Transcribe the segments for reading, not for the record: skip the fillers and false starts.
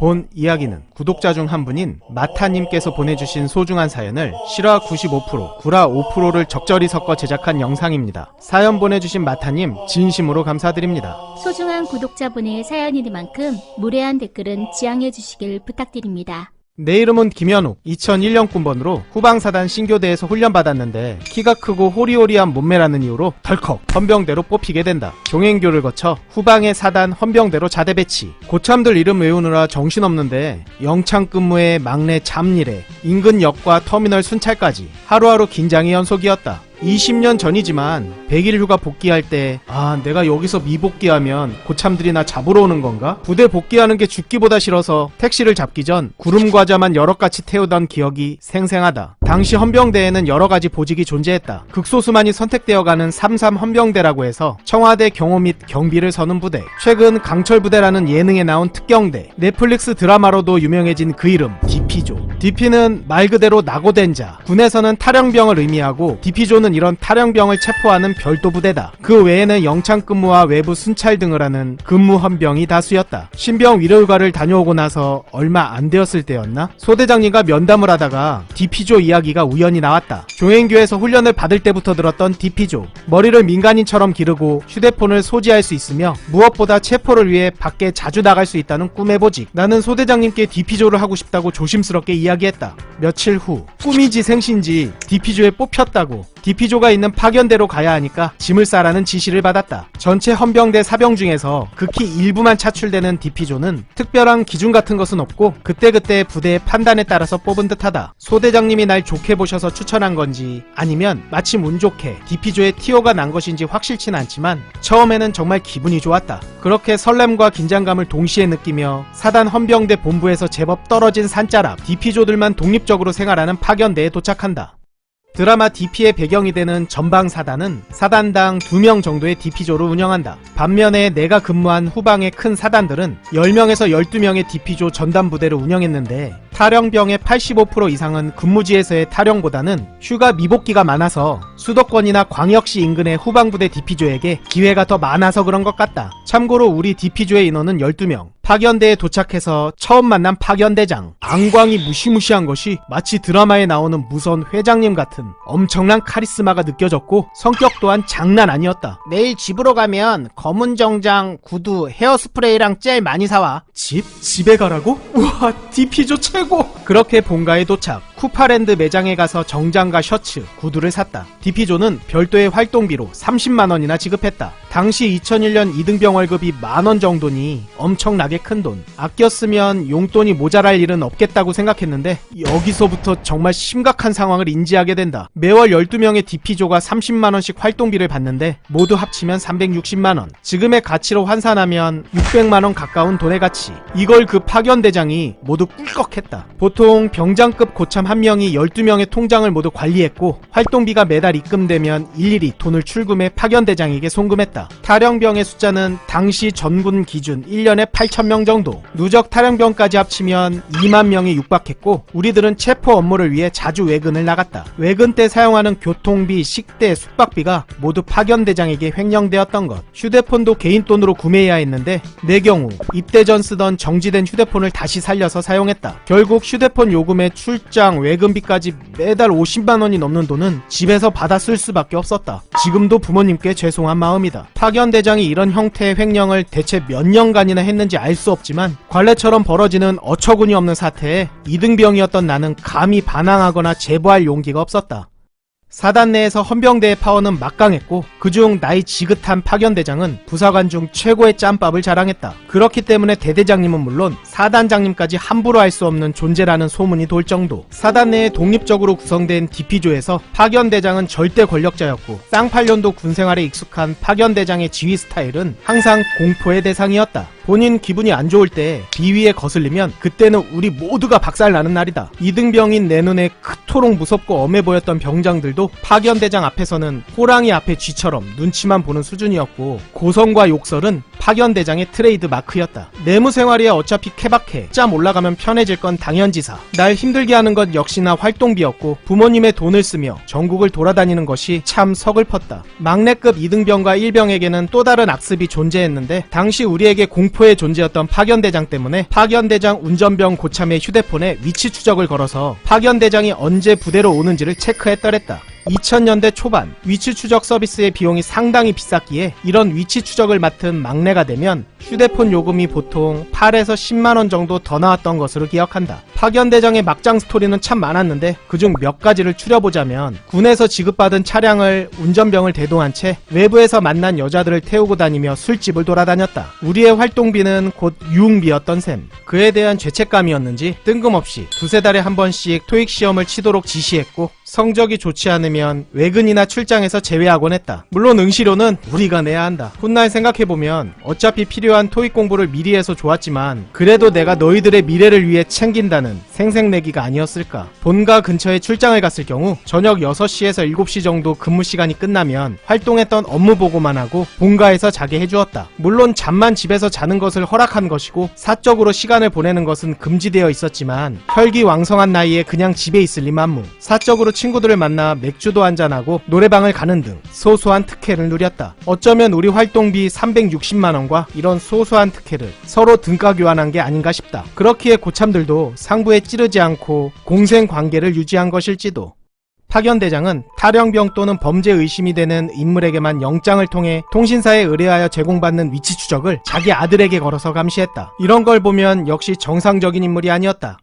본 이야기는 구독자 중 한 분인 마타님께서 보내주신 소중한 사연을 실화 95%, 구라 5%를 적절히 섞어 제작한 영상입니다. 사연 보내주신 마타님 진심으로 감사드립니다. 소중한 구독자분의 사연이니만큼 무례한 댓글은 지양해 주시길 부탁드립니다. 내 이름은 김현욱, 2001년 군번으로 후방사단 신교대에서 훈련받았는데 키가 크고 호리호리한 몸매라는 이유로 덜컥 헌병대로 뽑히게 된다. 종행교를 거쳐 후방의 사단 헌병대로 자대 배치. 고참들 이름 외우느라 정신없는데 영창 근무에 막내 잠일에 인근 역과 터미널 순찰까지 하루하루 긴장이 연속이었다. 20년 전이지만 100일 휴가 복귀할 때 내가 여기서 미복귀하면 고참들이 나 잡으러 오는 건가? 부대 복귀하는 게 죽기보다 싫어서 택시를 잡기 전 구름과자만 여럿같이 태우던 기억이 생생하다. 당시 헌병대에는 여러가지 보직이 존재했다. 극소수만이 선택되어가는 33 헌병대라고 해서 청와대 경호 및 경비를 서는 부대, 최근 강철부대라는 예능에 나온 특경대, 넷플릭스 드라마로도 유명해진 그 이름 DP조. DP는 말 그대로 낙오된 자, 군에서는 탈영병을 의미하고 DP조는 이런 탈영병을 체포하는 별도 부대다. 그 외에는 영창 근무와 외부 순찰 등을 하는 근무 헌병이 다수였다. 신병 위로휴가를 다녀오고 나서 얼마 안 되었을 때였나? 소대장님과 면담을 하다가 DP조 이야기가 우연히 나왔다. 종행교에서 훈련을 받을 때부터 들었던 DP조. 머리를 민간인처럼 기르고 휴대폰을 소지할 수 있으며 무엇보다 체포를 위해 밖에 자주 나갈 수 있다는 꿈의 보직. 나는 소대장님께 DP조를 하고 싶다고 조심스럽게 이야기했다. 며칠 후 꿈이지 생신지 DP조에 뽑혔다고. DP조가 있는 파견대로 가야 하니까 짐을 싸라는 지시를 받았다. 전체 헌병대 사병 중에서 극히 일부만 차출되는 DP조는 특별한 기준 같은 것은 없고 그때그때 부대의 판단에 따라서 뽑은 듯하다. 소대장님이 날 좋게 보셔서 추천한 건지 아니면 마침 운 좋게 DP조에 티오가 난 것인지 확실치는 않지만 처음에는 정말 기분이 좋았다. 그렇게 설렘과 긴장감을 동시에 느끼며 사단 헌병대 본부에서 제법 떨어진 산자락 DP조들만 독립적으로 생활하는 파견대에 도착한다. 드라마 DP의 배경이 되는 전방사단은 사단당 2명 정도의 DP조를 운영한다. 반면에 내가 근무한 후방의 큰 사단들은 10명에서 12명의 DP조 전담부대를 운영했는데 탈영병의 85% 이상은 근무지에서의 탈영보다는 휴가 미복귀가 많아서 수도권이나 광역시 인근의 후방부대 DP조에게 기회가 더 많아서 그런 것 같다. 참고로 우리 DP조의 인원은 12명. 파견대에 도착해서 처음 만난 파견대장. 안광이 무시무시한 것이 마치 드라마에 나오는 무서운 회장님 같은 엄청난 카리스마가 느껴졌고 성격 또한 장난 아니었다. 내일 집으로 가면 검은 정장, 구두, 헤어스프레이랑 젤 많이 사와. 집에 가라고? 우와, DP조 최고! 그렇게 본가에 도착. 쿠파랜드 매장에 가서 정장과 셔츠, 구두를 샀다. DP조는 별도의 활동비로 30만원이나 지급했다. 당시 2001년 이등병 월급이 만원 정도니 엄청나게 큰 돈. 아껴 쓰면 용돈이 모자랄 일은 없겠다고 생각했는데 여기서부터 정말 심각한 상황을 인지하게 된다. 매월 12명의 DP조가 30만원씩 활동비를 받는데 모두 합치면 360만원. 지금의 가치로 환산하면 600만원 가까운 돈의 가치. 이걸 그 파견대장이 모두 꿀꺽했다. 보통 병장급 고참 한 명이 12명의 통장을 모두 관리했고 활동비가 매달 입금되면 일일이 돈을 출금해 파견대장에게 송금했다. 탈영병의 숫자는 당시 전군 기준 1년에 8,000명 정도, 누적 탈영병까지 합치면 2만 명이 육박했고 우리들은 체포 업무를 위해 자주 외근을 나갔다. 외근 때 사용하는 교통비, 식대, 숙박비가 모두 파견대장에게 횡령되었던 것. 휴대폰도 개인 돈으로 구매해야 했는데 내 경우 입대 전 쓰던 정지된 휴대폰을 다시 살려서 사용했다. 결국 휴대폰 요금에 출장, 외근비까지 매달 50만원이 넘는 돈은 집에서 받아 쓸 수밖에 없었다. 지금도 부모님께 죄송한 마음이다. 파견대장이 이런 형태의 횡령을 대체 몇 년간이나 했는지 알 수 없지만 관례처럼 벌어지는 어처구니 없는 사태에 이등병이었던 나는 감히 반항하거나 제보할 용기가 없었다. 사단 내에서 헌병대의 파워는 막강했고 그중 나이 지긋한 파견대장은 부사관 중 최고의 짬밥을 자랑했다. 그렇기 때문에 대대장님은 물론 사단장님까지 함부로 할 수 없는 존재라는 소문이 돌 정도. 사단 내에 독립적으로 구성된 DP조에서 파견대장은 절대 권력자였고 쌍팔년도 군생활에 익숙한 파견대장의 지휘 스타일은 항상 공포의 대상이었다. 본인 기분이 안 좋을 때 비위에 거슬리면 그때는 우리 모두가 박살나는 날이다. 이등병인 내 눈에 그토록 무섭고 엄해 보였던 병장들도 파견대장 앞에서는 호랑이 앞에 쥐처럼 눈치만 보는 수준이었고 고성과 욕설은 파견대장의 트레이드 마크였다. 내무생활이야 어차피 케바케, 짬 올라가면 편해질 건 당연지사. 날 힘들게 하는 것 역시나 활동비였고 부모님의 돈을 쓰며 전국을 돌아다니는 것이 참 서글펐다. 막내급 2등병과 1병에게는 또 다른 악습이 존재했는데 당시 우리에게 공포 공포의 존재였던 파견대장 때문에 파견대장 운전병 고참의 휴대폰에 위치 추적을 걸어서 파견대장이 언제 부대로 오는지를 체크했더랬다. 2000년대 초반 위치 추적 서비스의 비용이 상당히 비쌌기에 이런 위치 추적을 맡은 막내가 되면 휴대폰 요금이 보통 8에서 10만원 정도 더 나왔던 것으로 기억한다. 파견대장의 막장 스토리는 참 많았는데 그중 몇 가지를 추려보자면 군에서 지급받은 차량을 운전병을 대동한 채 외부에서 만난 여자들을 태우고 다니며 술집을 돌아다녔다. 우리의 활동비는 곧 유흥비였던 셈. 그에 대한 죄책감이었는지 뜬금없이 두세 달에 한 번씩 토익 시험을 치도록 지시했고 성적이 좋지 않으면 외근이나 출장에서 제외하곤 했다. 물론 응시료는 우리가 내야 한다. 훗날 생각해보면 어차피 필요한 토익 공부를 미리 해서 좋았지만 그래도 내가 너희들의 미래를 위해 챙긴다는 생색내기가 아니었을까. 본가 근처에 출장을 갔을 경우 저녁 6시에서 7시 정도 근무 시간이 끝나면 활동했던 업무 보고만 하고 본가에서 자게 해주었다. 물론 잠만 집에서 자는 것을 허락한 것이고 사적으로 시간을 보내는 것은 금지되어 있었지만 혈기왕성한 나이에 그냥 집에 있을 리 만무. 사적으로 친구들을 만나 맥주도 한잔하고 노래방을 가는 등 소소한 특혜를 누렸다. 어쩌면 우리 활동비 360만원과 이런 소소한 특혜를 서로 등가 교환한 게 아닌가 싶다. 그렇기에 고참들도 상부에 찌르지 않고 공생관계를 유지한 것일지도. 파견대장은 탈영병 또는 범죄 의심이 되는 인물에게만 영장을 통해 통신사에 의뢰하여 제공받는 위치 추적을 자기 아들에게 걸어서 감시했다. 이런 걸 보면 역시 정상적인 인물이 아니었다.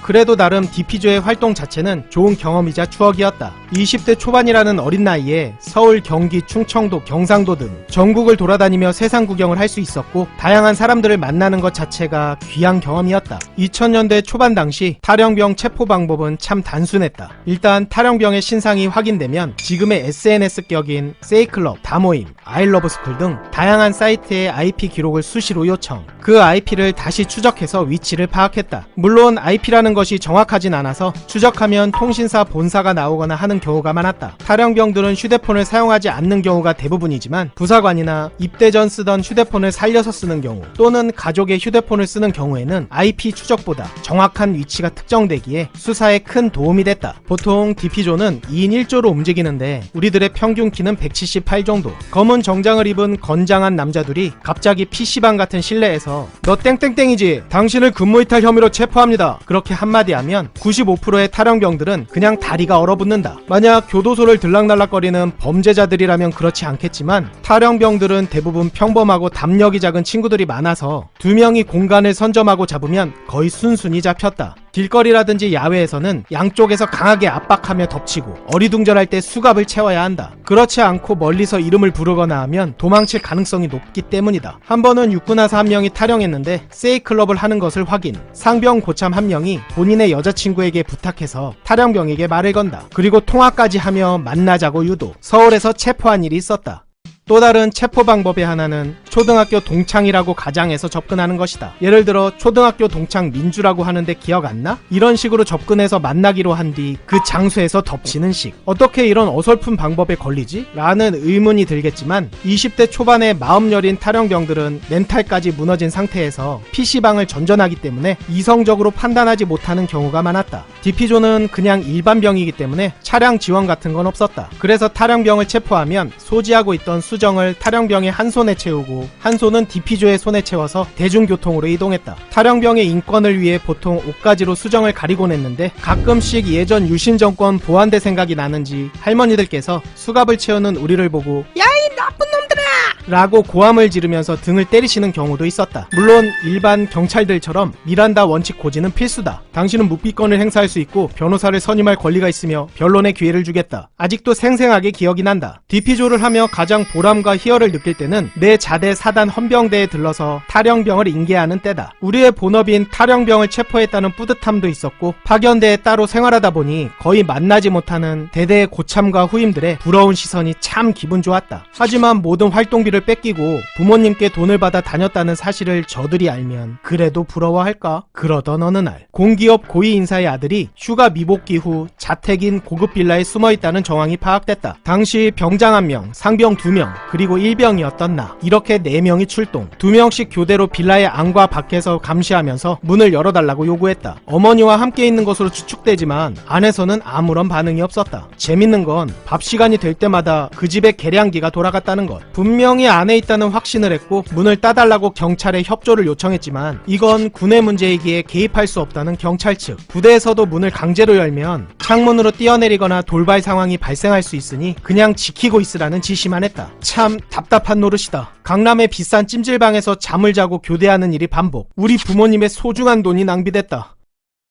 그래도 나름 DP조의 활동 자체는 좋은 경험이자 추억이었다. 20대 초반이라는 어린 나이에 서울, 경기, 충청도, 경상도 등 전국을 돌아다니며 세상 구경을 할 수 있었고 다양한 사람들을 만나는 것 자체가 귀한 경험이었다. 2000년대 초반 당시 탈영병 체포 방법은 참 단순했다. 일단 탈영병의 신상이 확인되면 지금의 SNS 격인 세이클럽, 다모임, 아이러브스쿨 등 다양한 사이트의 IP 기록을 수시로 요청. 그 IP를 다시 추적해서 위치를 파악했다. 물론 IP라는 것이 정확하진 않아서 추적하면 통신사 본사가 나오거나 하는 경우가 많았다. 탈영병들은 휴대폰을 사용하지 않는 경우가 대부분이지만 부사관이나 입대 전 쓰던 휴대폰을 살려서 쓰는 경우 또는 가족의 휴대폰을 쓰는 경우에는 IP 추적보다 정확한 위치가 특정되기에 수사에 큰 도움이 됐다. 보통 DP조는 2인 1조로 움직이는데 우리들의 평균 키는 178 정도. 검은 정장을 입은 건장한 남자들이 갑자기 PC방 같은 실내에서 너 땡땡땡이지? 당신을 근무이탈 혐의로 체포합니다. 그렇게 한마디 하면 95%의 탈영병들은 그냥 다리가 얼어붙는다. 만약 교도소를 들락날락거리는 범죄자들이라면 그렇지 않겠지만 탈영병들은 대부분 평범하고 담력이 작은 친구들이 많아서 두 명이 공간을 선점하고 잡으면 거의 순순히 잡혔다. 길거리라든지 야외에서는 양쪽에서 강하게 압박하며 덮치고 어리둥절할 때 수갑을 채워야 한다. 그렇지 않고 멀리서 이름을 부르거나 하면 도망칠 가능성이 높기 때문이다. 한 번은 육군하사 한 명이 탈영했는데 세이클럽을 하는 것을 확인. 상병 고참 한 명이 본인의 여자친구에게 부탁해서 탈영병에게 말을 건다. 그리고 통화까지 하며 만나자고 유도. 서울에서 체포한 일이 있었다. 또 다른 체포 방법의 하나는 초등학교 동창이라고 가장해서 접근하는 것이다. 예를 들어 초등학교 동창 민주라고 하는데 기억 안 나? 이런 식으로 접근해서 만나기로 한 뒤 그 장소에서 덮치는 식. 어떻게 이런 어설픈 방법에 걸리지? 라는 의문이 들겠지만 20대 초반의 마음 여린 탈영병들은 멘탈까지 무너진 상태에서 PC방을 전전하기 때문에 이성적으로 판단하지 못하는 경우가 많았다. DP조는 그냥 일반병이기 때문에 차량 지원 같은 건 없었다. 그래서 탈영병을 체포하면 소지하고 있던 수정을 탈영병의 한 손에 채우고 한 손은 DP조의 손에 채워서 대중교통으로 이동했다. 탈영병의 인권을 위해 보통 옷가지로 수정을 가리곤 했는데 가끔씩 예전 유신 정권 보안대 생각이 나는지 할머니들께서 수갑을 채우는 우리를 보고 야 이 나쁜 놈들아! 라고 고함을 지르면서 등을 때리시는 경우도 있었다. 물론 일반 경찰들처럼 미란다 원칙 고지는 필수다. 당신은 묵비권을 행사할 수 있고 변호사를 선임할 권리가 있으며 변론의 기회를 주겠다. 아직도 생생하게 기억이 난다. DP조를 하며 가장 보람과 희열을 느낄 때는 내 자대 사단 헌병대에 들러서 탈영병을 인계하는 때다. 우리의 본업인 탈영병을 체포했다는 뿌듯함도 있었고 파견대에 따로 생활하다 보니 거의 만나지 못하는 대대의 고참과 후임들의 부러운 시선이 참 기분 좋았다. 하지만 모든 활동비를 뺏기고 부모님께 돈을 받아 다녔다는 사실을 저들이 알면 그래도 부러워할까? 그러던 어느 날 공기업 고위 인사의 아들이 휴가 미복귀 후 자택인 고급 빌라에 숨어있다는 정황이 파악됐다. 당시 병장 1명, 상병 2명, 그리고 일병이었던 나, 이렇게 4명이 출동. 2명씩 교대로 빌라의 안과 밖에서 감시하면서 문을 열어달라고 요구했다. 어머니와 함께 있는 것으로 추측되지만 안에서는 아무런 반응이 없었다. 재밌는 건 밥 시간이 될 때마다 그 집에 계량기가 돌아갔다는 것. 분명히 타령이 안에 있다는 확신을 했고 문을 따달라고 경찰에 협조를 요청했지만 이건 군의 문제이기에 개입할 수 없다는 경찰 측. 부대에서도 문을 강제로 열면 창문으로 뛰어내리거나 돌발 상황이 발생할 수 있으니 그냥 지키고 있으라는 지시만 했다. 참 답답한 노릇이다. 강남의 비싼 찜질방에서 잠을 자고 교대하는 일이 반복. 우리 부모님의 소중한 돈이 낭비됐다.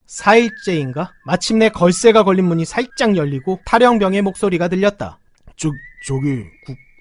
4일째인가? 마침내 걸쇠가 걸린 문이 살짝 열리고 타령병의 목소리가 들렸다. 저기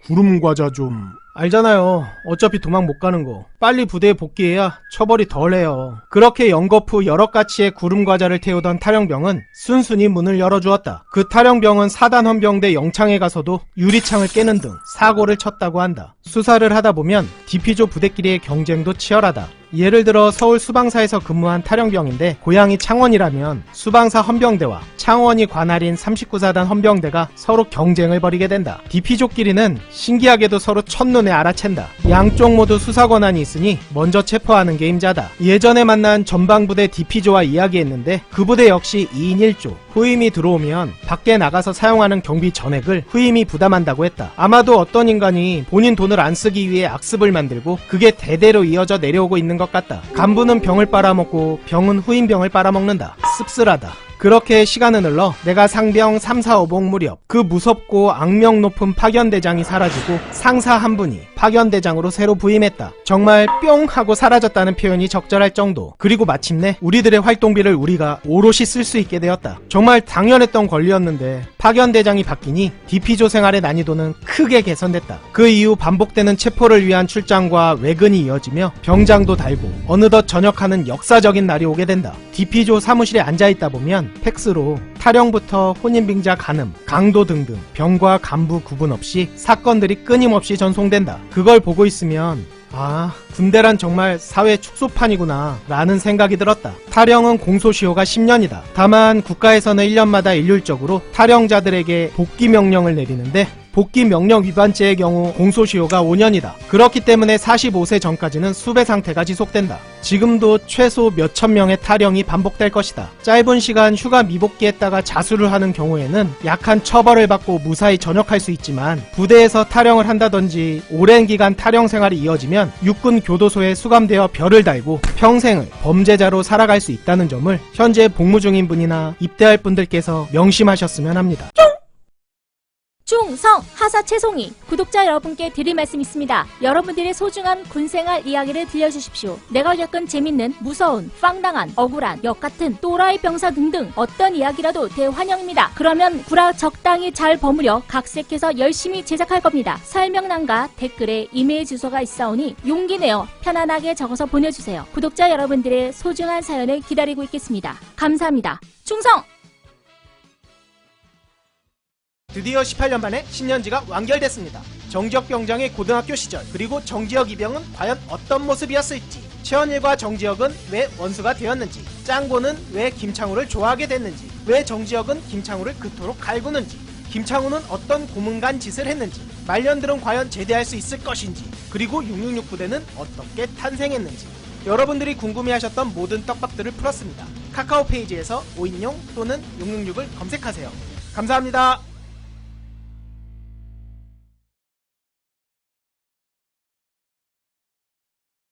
구름 과자 좀... 알잖아요. 어차피 도망 못 가는 거. 빨리 부대에 복귀해야 처벌이 덜해요. 그렇게 연거푸 여러 가치의 구름 과자를 태우던 타령병은 순순히 문을 열어주었다. 그 타령병은 사단 헌병대 영창에 가서도 유리창을 깨는 등 사고를 쳤다고 한다. 수사를 하다 보면 디피조 부대끼리의 경쟁도 치열하다. 예를 들어 서울 수방사에서 근무한 타령병인데 고향이 창원이라면 수방사 헌병대와 창원이 관할인 39사단 헌병대가 서로 경쟁을 벌이게 된다. 디피조끼리는 신기하게도 서로 첫눈에 알아챈다. 양쪽 모두 수사 권한이 있으니 먼저 체포하는 게 임자다. 예전에 만난 전방부대 디피조와 이야기했는데 그 부대 역시 2인 1조. 후임이 들어오면 밖에 나가서 사용하는 경비 전액을 후임이 부담한다고 했다. 아마도 어떤 인간이 본인 돈을 안 쓰기 위해 악습을 만들고 그게 대대로 이어져 내려오고 있는 것 같다. 간부는 병을 빨아먹고 병은 후임병을 빨아먹는다. 씁쓸하다. 그렇게 시간은 흘러 내가 상병 3, 4, 5봉 무렵 그 무섭고 악명 높은 파견대장이 사라지고 상사 한 분이 파견대장으로 새로 부임했다. 정말 뿅 하고 사라졌다는 표현이 적절할 정도. 그리고 마침내 우리들의 활동비를 우리가 오롯이 쓸 수 있게 되었다. 정말 당연했던 권리였는데 파견대장이 바뀌니 디피조 생활의 난이도는 크게 개선됐다. 그 이후 반복되는 체포를 위한 출장과 외근이 이어지며 병장도 달고 어느덧 전역하는 역사적인 날이 오게 된다. 디피조 사무실에 앉아있다 보면 팩스로 타령부터 혼인빙자 간음, 강도 등등 병과 간부 구분 없이 사건들이 끊임없이 전송된다. 그걸 보고 있으면 아, 군대란 정말 사회 축소판이구나 라는 생각이 들었다. 타령은 공소시효가 10년이다. 다만 국가에서는 1년마다 일률적으로 타령자들에게 복귀 명령을 내리는데 복귀 명령 위반죄의 경우 공소시효가 5년이다. 그렇기 때문에 45세 전까지는 수배 상태가 지속된다. 지금도 최소 몇천 명의 타령이 반복될 것이다. 짧은 시간 휴가 미복귀했다가 자수를 하는 경우에는 약한 처벌을 받고 무사히 전역할 수 있지만 부대에서 타령을 한다든지 오랜 기간 타령 생활이 이어지면 육군 교도소에 수감되어 별을 달고 평생을 범죄자로 살아갈 수 있다는 점을 현재 복무 중인 분이나 입대할 분들께서 명심하셨으면 합니다. 충성 하사 채송이 구독자 여러분께 드릴 말씀 있습니다. 여러분들의 소중한 군생활 이야기를 들려주십시오. 내가 겪은 재밌는, 무서운, 빵당한, 억울한, 역같은 또라이 병사 등등 어떤 이야기라도 대환영입니다. 그러면 구라 적당히 잘 버무려 각색해서 열심히 제작할 겁니다. 설명란과 댓글에 이메일 주소가 있사오니 용기 내어 편안하게 적어서 보내주세요. 구독자 여러분들의 소중한 사연을 기다리고 있겠습니다. 감사합니다. 충성! 드디어 18년 만에 신년지가 완결됐습니다. 정지혁 병장의 고등학교 시절 그리고 정지혁 이병은 과연 어떤 모습이었을지, 최원일과 정지혁은 왜 원수가 되었는지, 짱고는 왜 김창우를 좋아하게 됐는지, 왜 정지혁은 김창우를 그토록 갈구는지, 김창우는 어떤 고문간 짓을 했는지, 말년들은 과연 제대할 수 있을 것인지, 그리고 666 부대는 어떻게 탄생했는지 여러분들이 궁금해하셨던 모든 떡밥들을 풀었습니다. 카카오 페이지에서 5인용 또는 666을 검색하세요. 감사합니다.